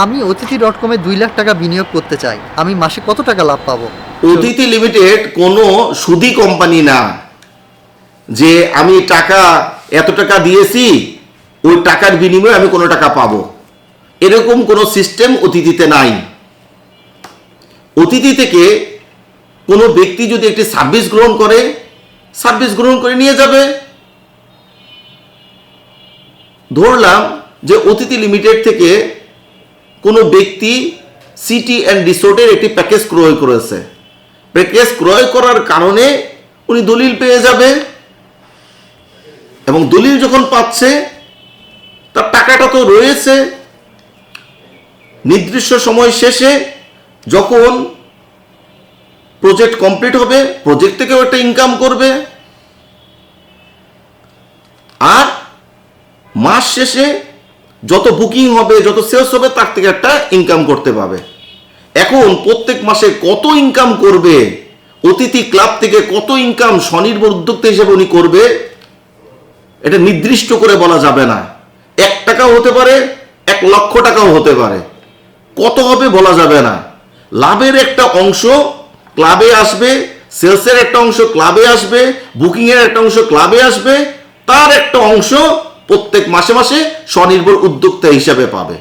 আমি অতিথি.com-এ 2 লাখ টাকা বিনিয়োগ করতে চাই, আমি মাসে কত টাকা লাভ পাবো? অতিথি লিমিটেড কোনো সুদি কোম্পানি না যে আমি টাকা এত টাকা দিয়েছি ওই টাকার বিনিময়ে আমি কোনো টাকা পাবো, এরকম কোনো সিস্টেম অতিথিতে নাই। অতিথি থেকে কোনো ব্যক্তি যদি একটি সার্ভিস গ্রহণ করে নিয়ে যাবে। ধরলাম যে অতিথি লিমিটেড থেকে কোনো ব্যক্তি সিটি অ্যান্ড রিসোর্টের একটি প্যাকেজ ক্রয় করেছে। প্যাকেজ ক্রয় করার কারণে উনি দলিল পেয়ে যাবে, এবং দলিল যখন পাচ্ছে তার টাকাটা তো রয়েছে। নির্দিষ্ট সময় শেষে যখন প্রজেক্ট কমপ্লিট হবে, প্রজেক্ট থেকেও একটা ইনকাম করবে, আর মাস শেষে যত বুকিং হবে, যত সেলস হবে, তার থেকে একটা ইনকাম করতে পারবে। এখন প্রত্যেক মাসে কত ইনকাম করবে, অতিথি ক্লাব থেকে কত ইনকাম স্বনির্ভর উদ্যোক্তা হিসেবে উনি করবে, এটা নির্দিষ্ট করে বলা যাবে না। 1 টাকাও হতে পারে, 1 লক্ষ টাকাও হতে পারে, কত হবে বলা যাবে না। লাভের একটা অংশ ক্লাবে আসবে, সেলসের একটা অংশ ক্লাবে আসবে, বুকিংয়ের একটা অংশ ক্লাবে আসবে, তার একটা অংশ প্রত্যেক মাসে মাসে স্বনির্ভর উদ্যোক্তা হিসাবে পাবে।